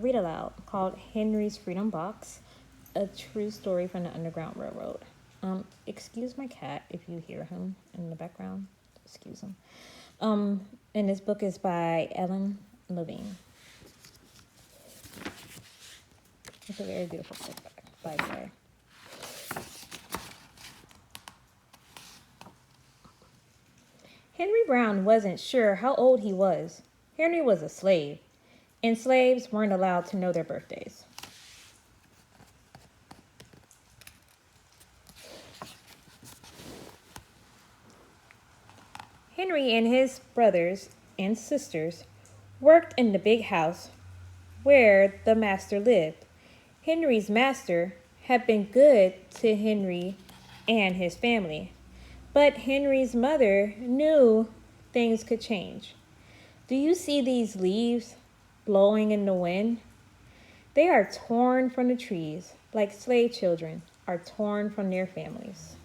read aloud called Henry's Freedom Box, a true story from the Underground Railroad. Excuse my cat if you hear him in the background. Excuse him. And this book is by Ellen Levine. It's a very beautiful book, by the way. Henry Brown wasn't sure how old he was. Henry was a slave, and slaves weren't allowed to know their birthdays. Henry and his brothers and sisters worked in the big house where the master lived. Henry's master had been good to Henry and his family, but Henry's mother knew things could change. Do you see these leaves blowing in the wind? They are torn from the trees, like slave children are torn from their families.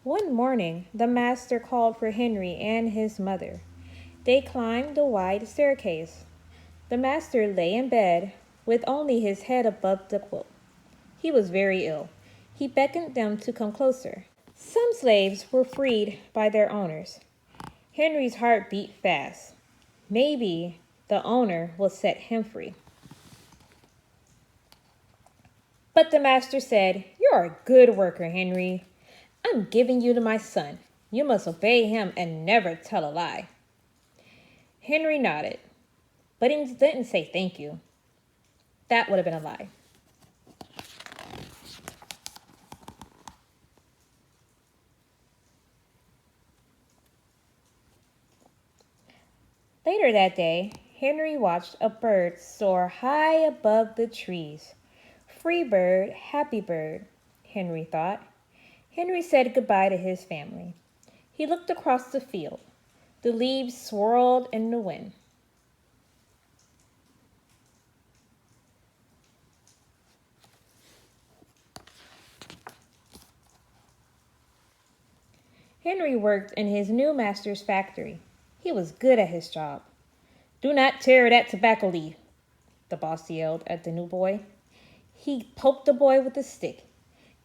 One morning, the master called for Henry and his mother. They climbed the wide staircase. The master lay in bed with only his head above the quilt. He was very ill. He beckoned them to come closer. Some slaves were freed by their owners. Henry's heart beat fast. Maybe the owner will set him free. But the master said, "You're a good worker, Henry. I'm giving you to my son. You must obey him and never tell a lie." Henry nodded, but he didn't say thank you. That would have been a lie. Later that day, Henry watched a bird soar high above the trees. Free bird, happy bird, Henry thought. Henry said goodbye to his family. He looked across the field. The leaves swirled in the wind. Henry worked in his new master's factory. He was good at his job. "Do not tear that tobacco leaf," the boss yelled at the new boy. He poked the boy with a stick.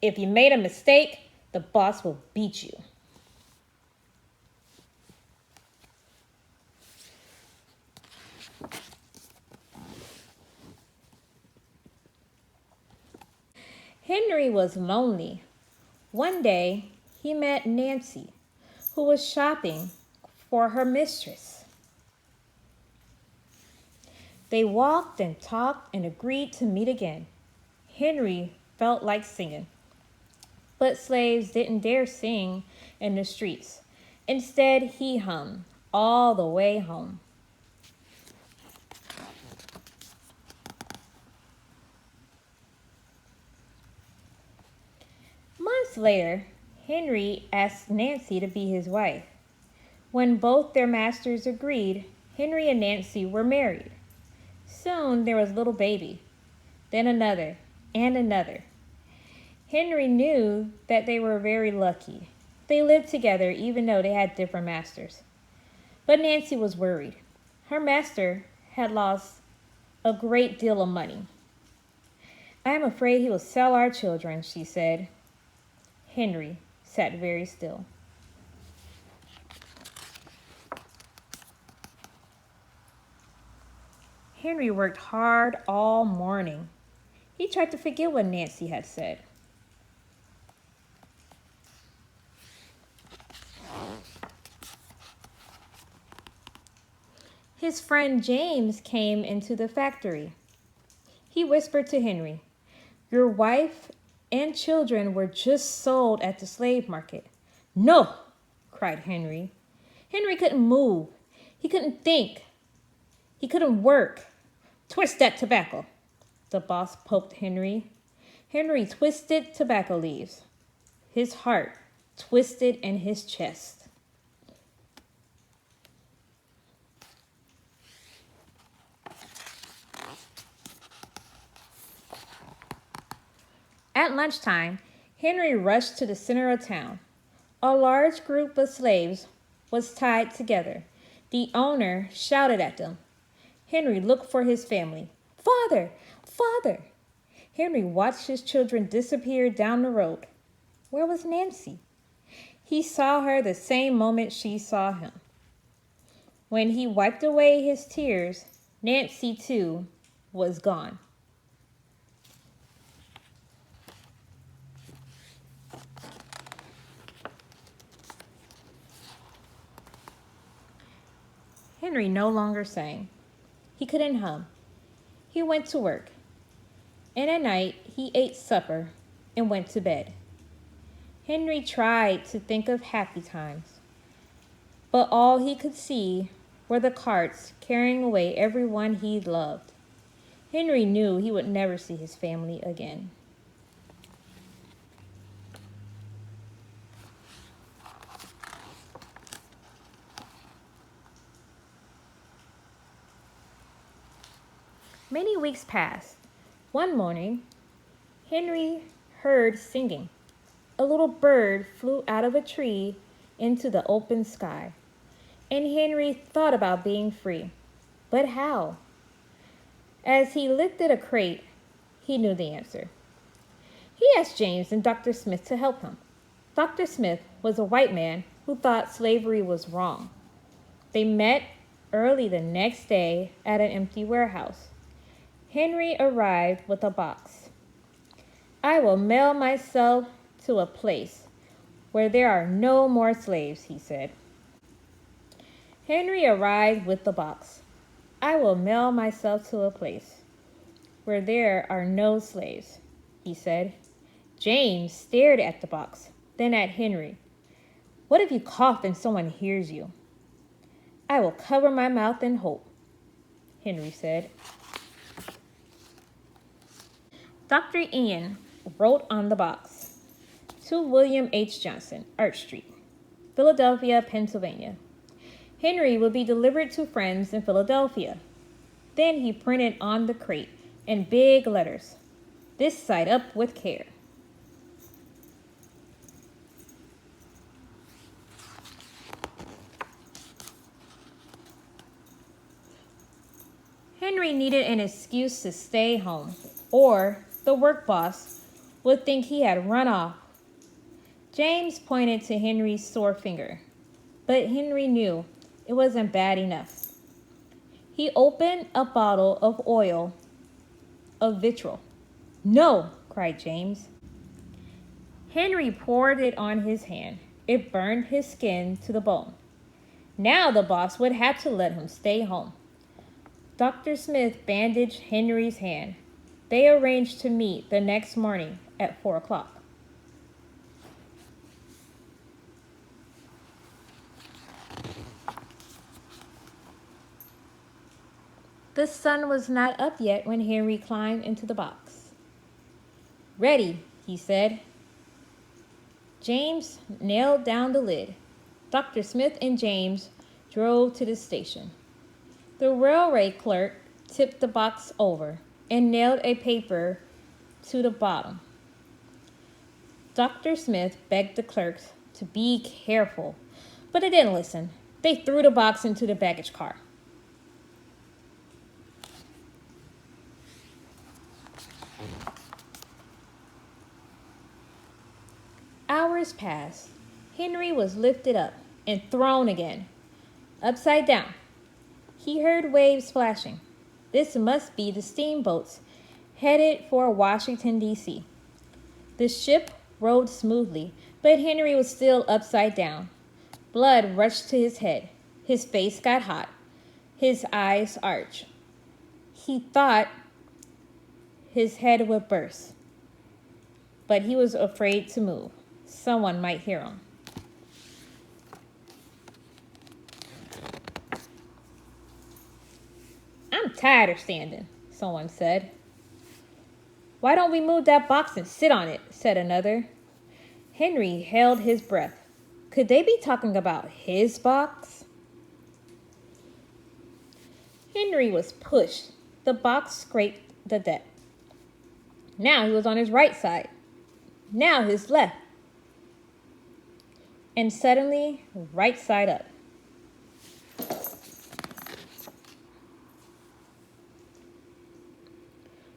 "If you made a mistake, the boss will beat you." Henry was lonely. One day, he met Nancy, who was shopping for her mistress. They walked and talked and agreed to meet again. Henry felt like singing, but slaves didn't dare sing in the streets. Instead, he hummed all the way home. Months later, Henry asked Nancy to be his wife. When both their masters agreed, Henry and Nancy were married. Soon there was a little baby, then another, and another. Henry knew that they were very lucky. They lived together even though they had different masters. But Nancy was worried. Her master had lost a great deal of money. "I am afraid he will sell our children," she said. Henry sat very still. Henry worked hard all morning. He tried to forget what Nancy had said. His friend James came into the factory. He whispered to Henry, "Your wife and children were just sold at the slave market." "No!" cried Henry. Henry couldn't move. He couldn't think. He couldn't work. "Twist that tobacco." The boss poked Henry. Henry twisted tobacco leaves. His heart twisted in his chest. At lunchtime, Henry rushed to the center of town. A large group of slaves was tied together. The owner shouted at them. Henry looked for his family. "Father! Father!" Henry watched his children disappear down the road. Where was Nancy? He saw her the same moment she saw him. When he wiped away his tears, Nancy, too, was gone. Henry no longer sang. He couldn't hum. He went to work. And at night, he ate supper and went to bed. Henry tried to think of happy times, but all he could see were the carts carrying away everyone he loved. Henry knew he would never see his family again. Many weeks passed. One morning, Henry heard singing. A little bird flew out of a tree into the open sky, and Henry thought about being free. But how? As he lifted a crate, he knew the answer. He asked James and Dr. Smith to help him. Dr. Smith was a white man who thought slavery was wrong. They met early the next day at an empty warehouse. Henry arrived with a box. "I will mail myself to a place where there are no more slaves," he said. Henry arrived with the box. "I will mail myself to a place where there are no slaves," he said. James stared at the box, then at Henry. "What if you cough and someone hears you?" "I will cover my mouth and hope," Henry said. Dr. Ian wrote on the box, "To William H. Johnson, Arch Street, Philadelphia, Pennsylvania. Henry will be delivered to friends in Philadelphia." Then he printed on the crate in big letters, "This side up with care." Henry needed an excuse to stay home, or the work boss would think he had run off. James pointed to Henry's sore finger, but Henry knew it wasn't bad enough. He opened a bottle of oil of vitriol. "No!" cried James. Henry poured it on his hand. It burned his skin to the bone. Now the boss would have to let him stay home. Dr. Smith bandaged Henry's hand. They arranged to meet the next morning at 4 o'clock. The sun was not up yet when Henry climbed into the box. "Ready," he said. James nailed down the lid. Dr. Smith and James drove to the station. The railway clerk tipped the box over and nailed a paper to the bottom. Dr. Smith begged the clerks to be careful, but they didn't listen. They threw the box into the baggage car. Hours passed. Henry was lifted up and thrown again, upside down. He heard waves splashing. This must be the steamboats headed for Washington, D.C. The ship rode smoothly, but Henry was still upside down. Blood rushed to his head. His face got hot. His eyes arched. He thought his head would burst, but he was afraid to move. Someone might hear him. "I'm tired of standing," someone said. "Why don't we move that box and sit on it?" said another. Henry held his breath. Could they be talking about his box? Henry was pushed. The box scraped the deck. Now he was on his right side. Now his left. and suddenly right side up.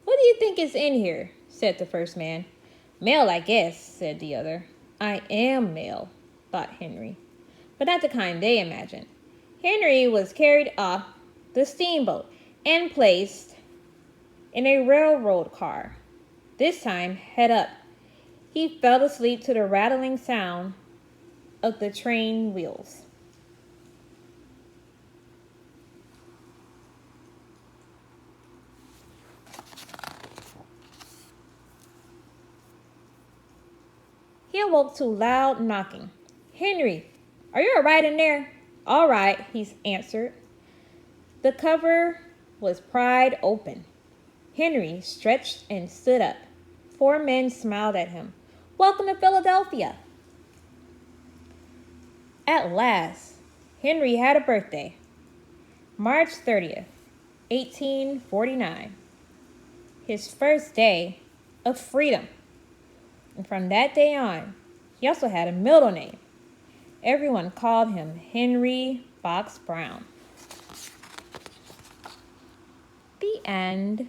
"What do you think is in here?" said the first man. "Mail, I guess," said the other. "I am mail," thought Henry, but not the kind they imagined. Henry was carried off the steamboat and placed in a railroad car, this time head up. He fell asleep to the rattling sound of the train wheels. He awoke to loud knocking. "Henry, are you all right in there?" "All right," he answered. The cover was pried open. Henry stretched and stood up. 4 men smiled at him. "Welcome to Philadelphia." At last, Henry had a birthday. March 30th, 1849. His first day of freedom. And from that day on, he also had a middle name. Everyone called him Henry Fox Brown. The end.